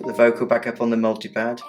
Put the vocal back up on the multipad.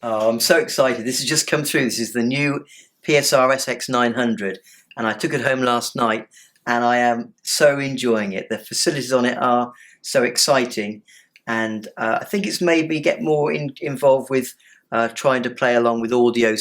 Oh, I'm so excited. This has just come through. This is the new PSR SX900, and I took it home last night and I am so enjoying it. The facilities on it are so exciting, and I think it's made me get more involved with trying to play along with audio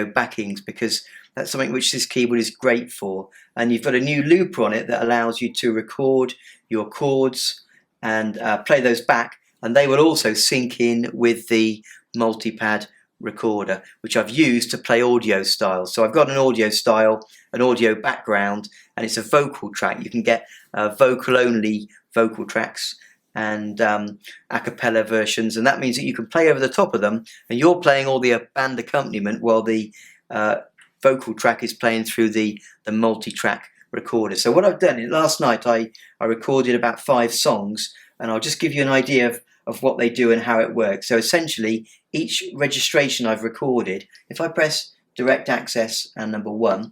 backings, because that's something which this keyboard is great for. And you've got a new looper on it that allows you to record your chords and play those back, and they will also sync in with the multipad recorder, which I've used to play audio styles. So I've got an audio style, an audio background, and it's a vocal track. You can get vocal only vocal tracks and a cappella versions, and that means that you can play over the top of them and you're playing all the band accompaniment while the vocal track is playing through the multi-track recorder. So what I've done, last night I recorded about 5 songs, and I'll just give you an idea of what they do and how it works. So essentially, each registration I've recorded, if I press direct access and number 1,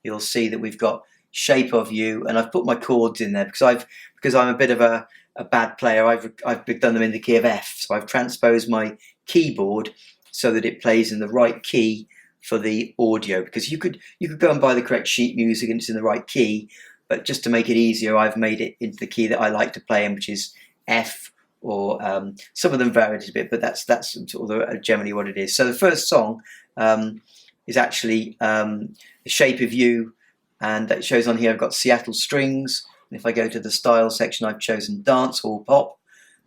you'll see that we've got Shape of You, and I've put my chords in there because I'm a bit of a bad player. I've done them in the key of F, so I've transposed my keyboard so that it plays in the right key for the audio, because you could go and buy the correct sheet music and it's in the right key, but just to make it easier, I've made it into the key that I like to play in, which is F, or some of them vary a bit, but that's sort of generally what it is. So the first song is actually The Shape of You, and that shows on here I've got Seattle strings, and if I go to the style section, I've chosen dancehall pop,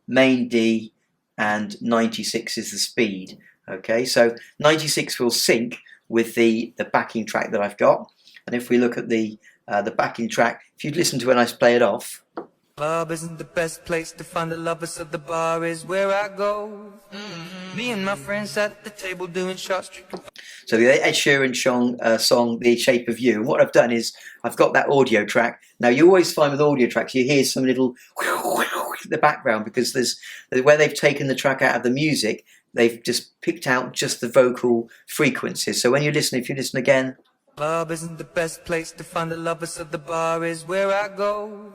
main D, and 96 is the speed. Okay, so 96 will sync with the backing track that I've got, and if we look at the backing track, if you listen to when I play it off. Club isn't the best place to find the lovers, so the bar is where I go. Me and my friends at the table doing shots. So the Ed Sheeran song, The Shape of You. And what I've done is I've got that audio track. Now you always find with audio tracks you hear some little in the background, because there's where they've taken the track out of the music, they've just picked out just the vocal frequencies. So when you listen, if you listen again. Club isn't the best place to find the lovers, so the bar is where I go.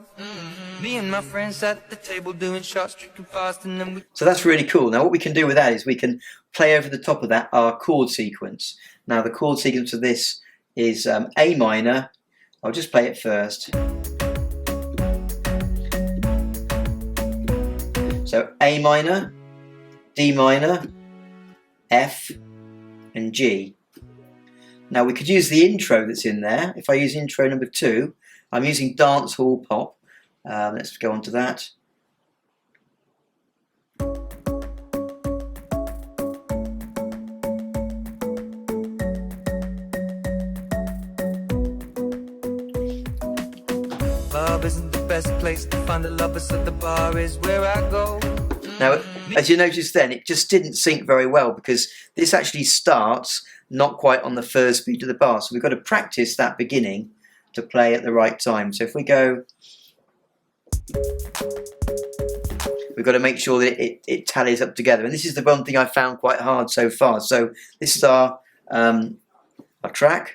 Me and my friends at the table doing shots, drinking fast, and then So that's really cool. Now what we can do with that is we can play over the top of that our chord sequence. Now the chord sequence of this is A minor. I'll just play it first. So A minor, D minor, F, and G. Now we could use the intro that's in there. If I use intro number 2, I'm using dancehall pop. Let's go on to that. Club isn't the best place to find the lovers, so the bar is where I go. Now, as you noticed then, it just didn't sync very well, because this actually starts not quite on the first beat of the bar. So we've got to practice that beginning to play at the right time. So if we go, we've got to make sure that it tallies up together. And this is the one thing I found quite hard so far. So this is our track.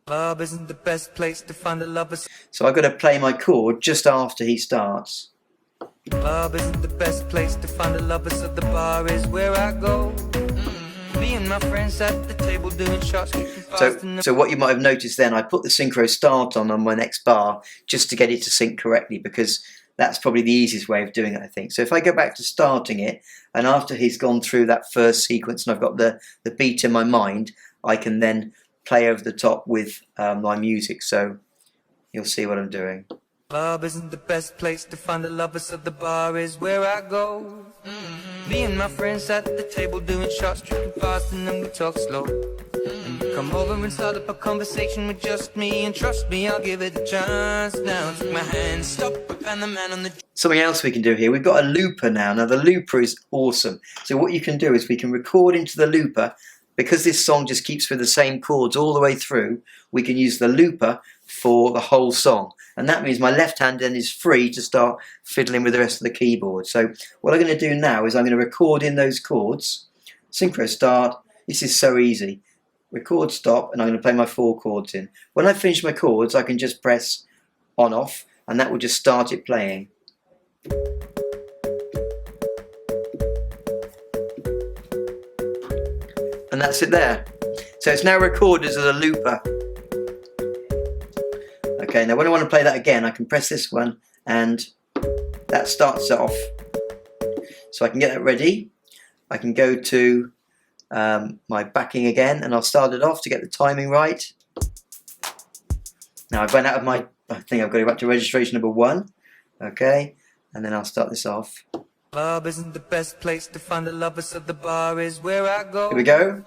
Club isn't the best place to find the lovers. So I've got to play my chord just after he starts. Club isn't the best place to find the lovers, so the bar is where I go. Me and my friends at the table doing shots. So what you might have noticed then, I put the synchro start on my next bar just to get it to sync correctly, because that's probably the easiest way of doing it, I think. So if I go back to starting it, and after he's gone through that first sequence and I've got the beat in my mind, I can then play over the top with my music. So you'll see what I'm doing. Club isn't the best place to find the lovers, so the bar is where I go. Me and my friends at the table doing shots, drinking fast, and then we talk slow. And you come over and start up a conversation with just me, and trust me, I'll give it a chance. Now take my hand, stop, and the man on the... Something else we can do here, we've got a looper now. Now the looper is awesome. So what you can do is we can record into the looper. Because this song just keeps with the same chords all the way through, we can use the looper for the whole song. And that means my left hand then is free to start fiddling with the rest of the keyboard. So what I'm going to do now is I'm going to record in those chords. Synchro start. This is so easy. Record stop, and I'm going to play my 4 chords in. When I finish my chords, I can just press on off, and that will just start it playing. And that's it there. So it's now recorded as a looper. Okay, now when I want to play that again, I can press this one and that starts it off. So I can get that ready. I can go to my backing again and I'll start it off to get the timing right. Now I've run out of my, I think I've got to go back to registration number 1. Okay, and then I'll start this off. Club isn't the best place to find the lovers, so the bar is where I go. Here we go.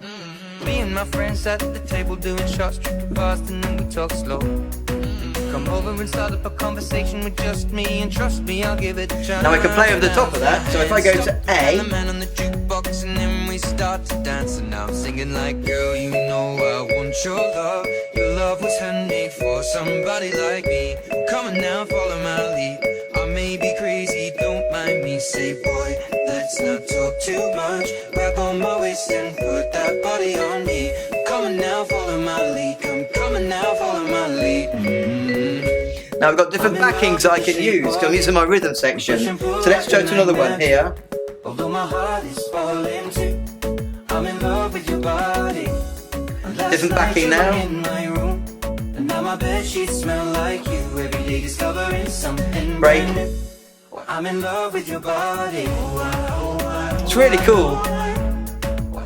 Me and my friends at the table doing shots, tripping fast, and then we talk slow. Come over and start up a conversation with just me, and trust me, I'll give it a chance. Now I can play over the top of that. So if I go to A, the man on the jukebox, and then we start to dance, and now I'm singing like, girl, you know I want your love. Your love was handmade for somebody like me. Come on now, follow my lead. I may be crazy, don't mind me. Say, boy, let's not talk too much. Grab on my waist and put that body on me. Come on now, follow my lead. Come on now, follow my lead. Now I've got different backings I can use because I'm using my rhythm section. So let's go to another one here. Although my heart is falling too, I'm in love with your body. Different backing now. And now my bed sheets smell like you. Every day discovering something Break. brand new. I'm in love with your body. It's really cool.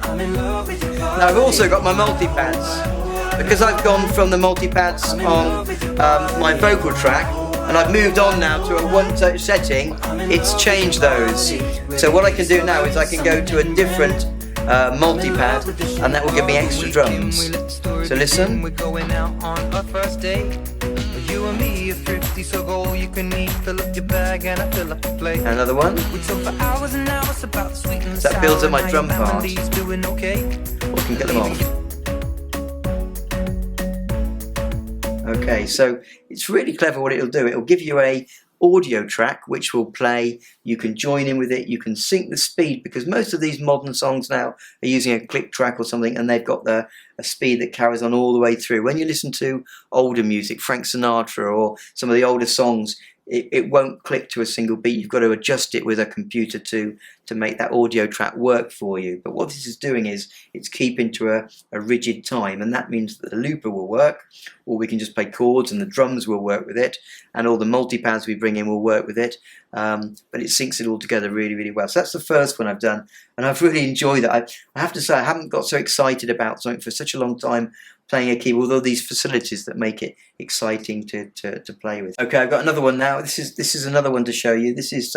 I'm in love with your body. Now I've also got my multi-pads. Because I've gone from the multi-pads on my vocal track and I've moved on now to a one-touch setting, it's changed those. So what I can do now is I can go to a different multi-pad and that will give me extra drums. So listen. We're going out on our first date. You and me are thrifty, so go all you can eat. Fill up your bag and I fill up the plate. Another one. We talk for hours and hours about the sweet and the That builds up my sour, drum and part. melodies doing okay. Or I can get them off. Okay, so it's really clever what it'll do. It'll give you a audio track which will play. You can join in with it. You can sync the speed because most of these modern songs now are using a click track or something, and they've got a speed that carries on all the way through. When you listen to older music, Frank Sinatra or some of the older songs, it won't click to a single beat. You've got to adjust it with a computer to make that audio track work for you. But what this is doing is it's keeping to a rigid time, and that means that the looper will work, or we can just play chords and the drums will work with it, and all the multi-pads we bring in will work with it. But it syncs it all together really, really well. So that's the first one I've done, and I've really enjoyed that. I have to say I haven't got so excited about something for such a long time playing a keyboard, although these facilities that make it exciting to play with. Okay, I've got another one now. This is another one to show you. This is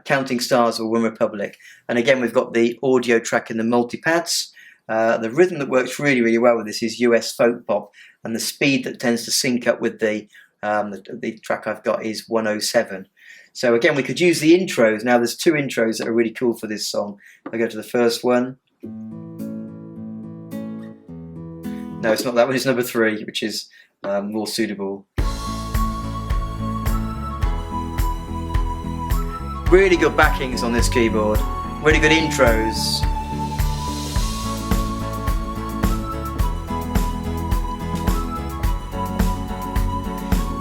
Counting Stars of OneRepublic, and again we've got the audio track in the multi-pads. The rhythm that works really, really well with this is US folk pop, and the speed that tends to sync up with the track I've got is 107. So again, we could use the intros. Now there's 2 intros that are really cool for this song. I go to the first one. No, it's not that one, it's number 3, which is more suitable. Really good backings on this keyboard, really good intros.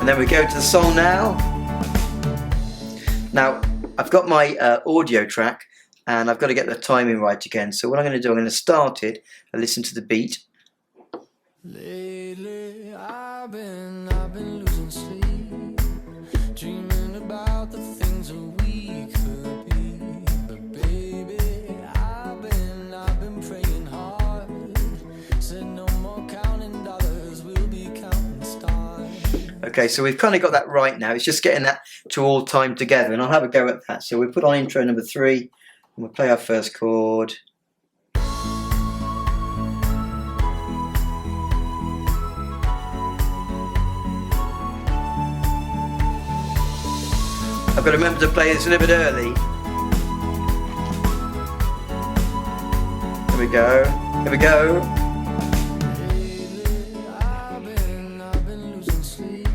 And then we go to the song now. Now, I've got my audio track and I've got to get the timing right again. So what I'm going to do, I'm going to start it and listen to the beat. Lately, I've been losing sleep, dreaming about the things that we could be. But baby, I've been praying hard. Said no more counting dollars, we'll be counting stars. Okay, so we've kind of got that right now. It's just getting that to all time together, and I'll have a go at that. So we put on intro number 3, and we'll play our first chord. I've got to remember to play this a little bit early. Here we go. Here we go. I've been losing sleep,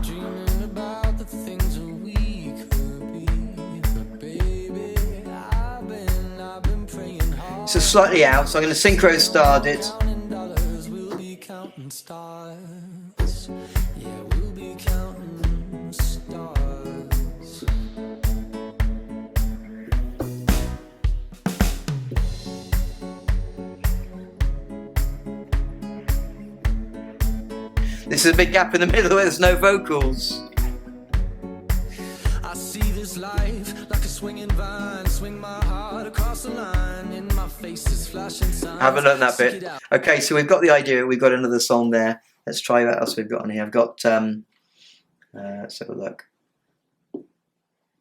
dreaming about the things that we could be. But baby, I've been praying hard. So slightly out, so I'm going to synchro start it. Counting dollars, we'll be counting stars. Yeah, we'll be counting stars. This is a big gap in the middle where there's no vocals. I see this life like a swinging vine, swing my heart across the line, in my face is flashing signs. I haven't learned that bit. Okay, so we've got the idea, we've got another song there. Let's try what else we've got on here. I've got, let's have a look.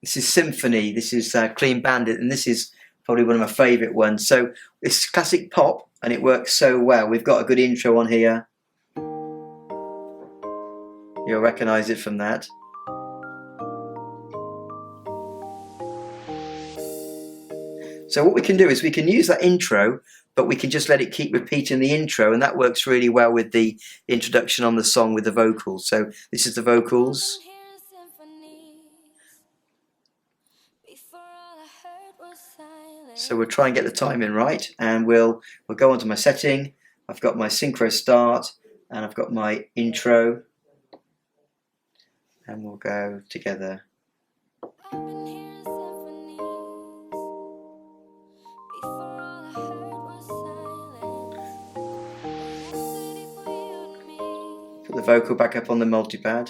This is Symphony, this is Clean Bandit, and this is probably one of my favourite ones. So it's classic pop, and it works so well. We've got a good intro on here. You'll recognise it from that. So what we can do is we can use that intro, but we can just let it keep repeating the intro, and that works really well with the introduction on the song with the vocals. So this is the vocals. So we'll try and get the timing right, and we'll go onto my setting. I've got my synchro start, and I've got my intro, and we'll go together. Put the vocal back up on the multipad.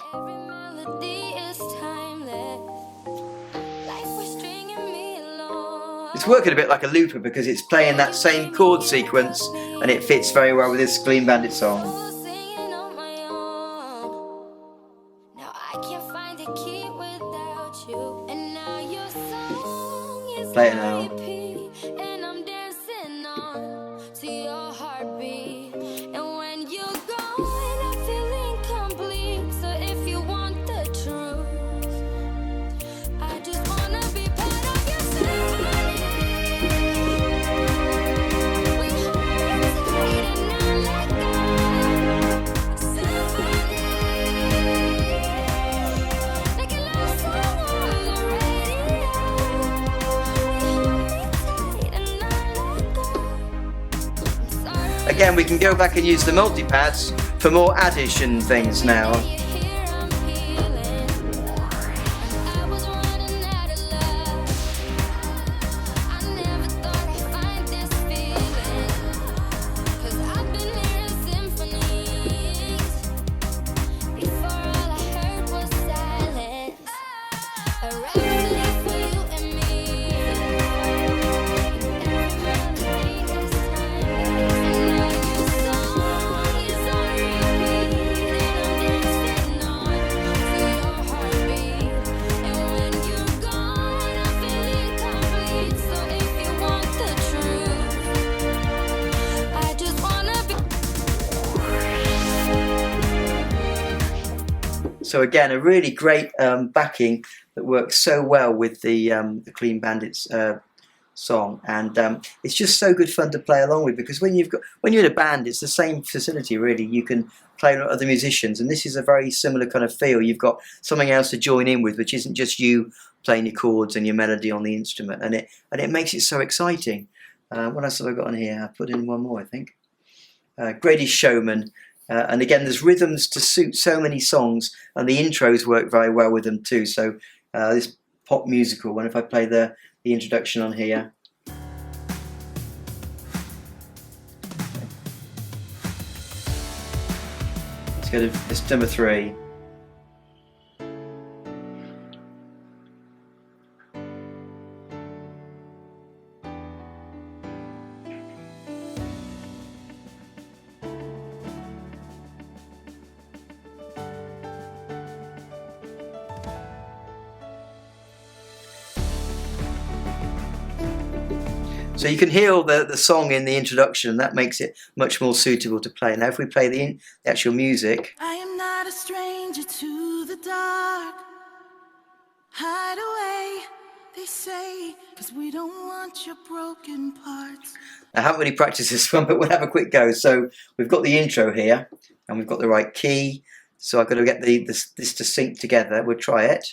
It's working a bit like a looper because it's playing that same chord sequence, and it fits very well with this Clean Bandit song. Play it now. Again, we can go back and use the multipads for more addition things now. So again, a really great backing that works so well with the Clean Bandits song, and it's just so good fun to play along with, because when you're in a band, it's the same facility really. You can play with other musicians, and this is a very similar kind of feel. You've got something else to join in with, which isn't just you playing your chords and your melody on the instrument, and it makes it so exciting. What else have I got on here? I put in one more, I think. Greatest Showman. And again, there's rhythms to suit so many songs, and the intros work very well with them too. So this pop musical one, if I play the introduction on here. Let's go to it's number 3. So you can hear the song in the introduction, that makes it much more suitable to play. Now if we play the actual music. I am not a stranger to the dark. Hide away, they say, 'cause we don't want your broken parts. I haven't really practiced this one, but we'll have a quick go. So we've got the intro here, and we've got the right key. So I've got to get this to sync together. We'll try it.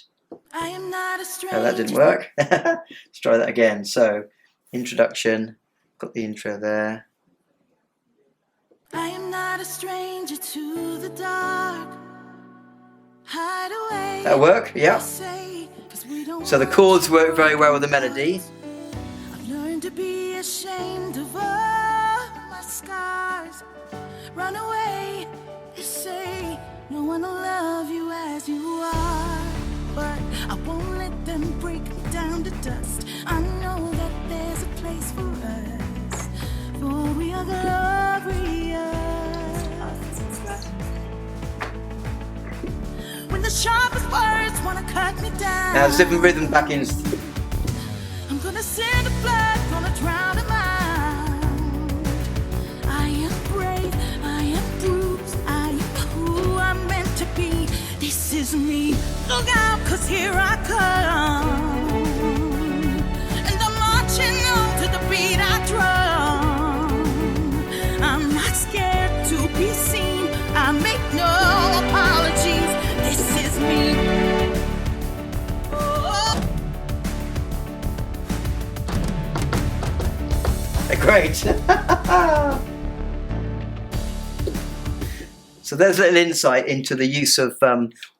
I am not a stranger. Oh, that didn't work. Let's try that again. So introduction, got the intro there. I am not a stranger to the dark. Hide away. That'll work, yeah. So the chords work very well with the melody. I've learned to be ashamed of all my scars. Run away, they say, wanna love you as you are, but I won't let them break me down to dust. I know that there's a place for us, for we are glorious. When the sharpest words wanna cut me down, now there's different rhythm back in. I'm gonna send a flood, gonna drown him out. I am brave, I am bruised, I am who I'm meant to be. This is me, look out, cause here I come. And I'm marching on to the beat I drum. I'm not scared to be seen, I make no apologies. This is me. Great. So there's a little insight into the use of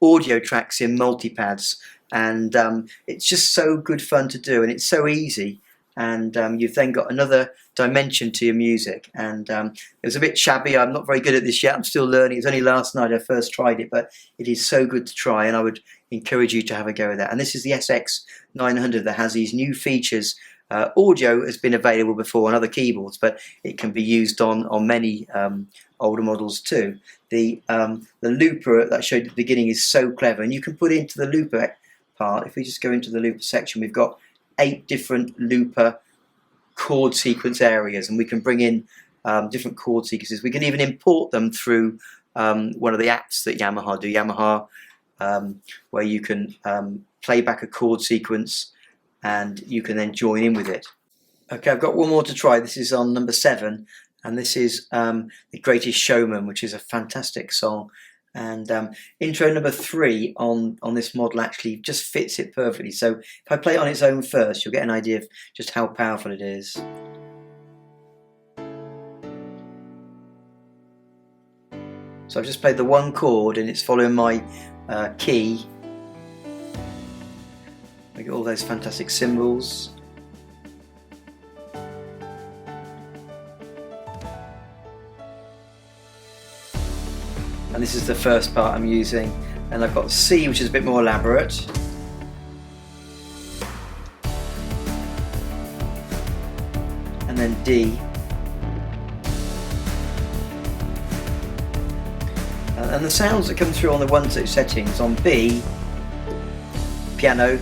audio tracks in multipads, and it's just so good fun to do, and it's so easy, and you've then got another dimension to your music. And it was a bit shabby. I'm not very good at this yet. I'm still learning. It's only last night I first tried it, but it is so good to try, and I would encourage you to have a go at that. And this is the SX900 that has these new features. Audio has been available before on other keyboards, but it can be used on many older models too. The looper that I showed at the beginning is so clever, and you can put into the looper part. If we just go into the looper section, we've got 8 different looper chord sequence areas, and we can bring in different chord sequences. We can even import them through one of the apps that Yamaha do, Yamaha, where you can play back a chord sequence and you can then join in with it. Okay, I've got one more to try. This is on number 7, and this is The Greatest Showman, which is a fantastic song. And intro number 3 on this model actually just fits it perfectly. So if I play it on its own first, you'll get an idea of just how powerful it is. So I've just played the one chord and it's following my key. We get all those fantastic cymbals. And this is the first part I'm using. And I've got C, which is a bit more elaborate. And then D. And the sounds that come through on the 1-2 settings on B, piano,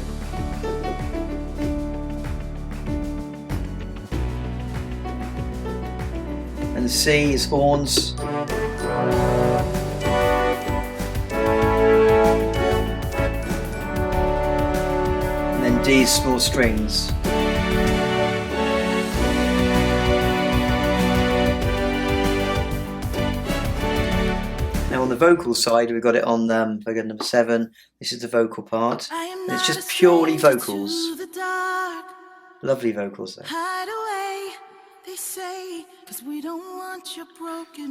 and C is horns, and then D is small strings. Now on the vocal side, we've got it on number 7. This is the vocal part. And it's just purely vocals. Lovely vocals there.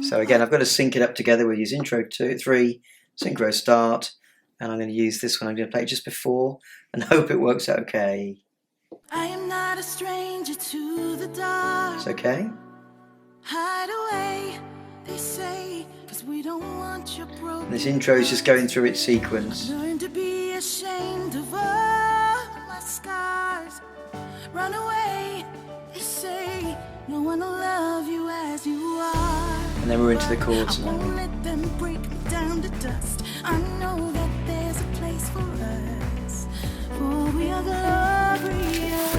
So again, I've got to sync it up together. We'll use intro 2, 3, synchro start, and I'm going to use this one. I'm going to play it just before and hope it works out okay. I am not a stranger to the dark. It's okay. Hide away, they say, 'cause we don't want your broken. And this intro is just going through its sequence. Learn to be ashamed of all my scars. Run away, they say, no one will love you as you are. And then we're into the chords I now. won't let them break me down to dust. I know that there's a place for us, for we are glorious.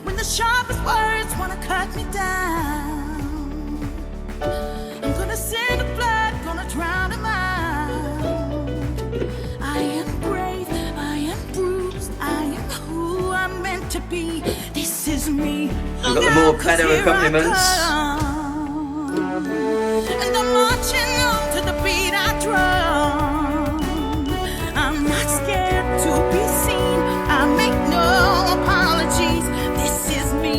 When the sharpest words wanna cut me down, I'm gonna send a flood, gonna drown them out. I am brave, I am bruised, I am who I'm meant to be. This is me. We've got the more piano accompaniments. And I'm marching on to the beat I drum. I'm not scared to be seen, I make no apologies. This is me.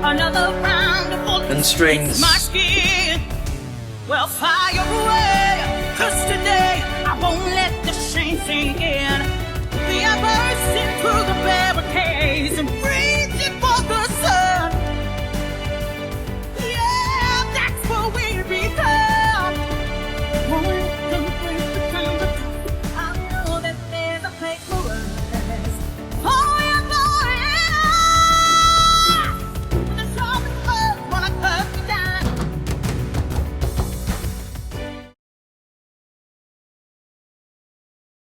Another round of bullets And strings. my skin. Well, fire away, 'cause today I won't let the shame sink in.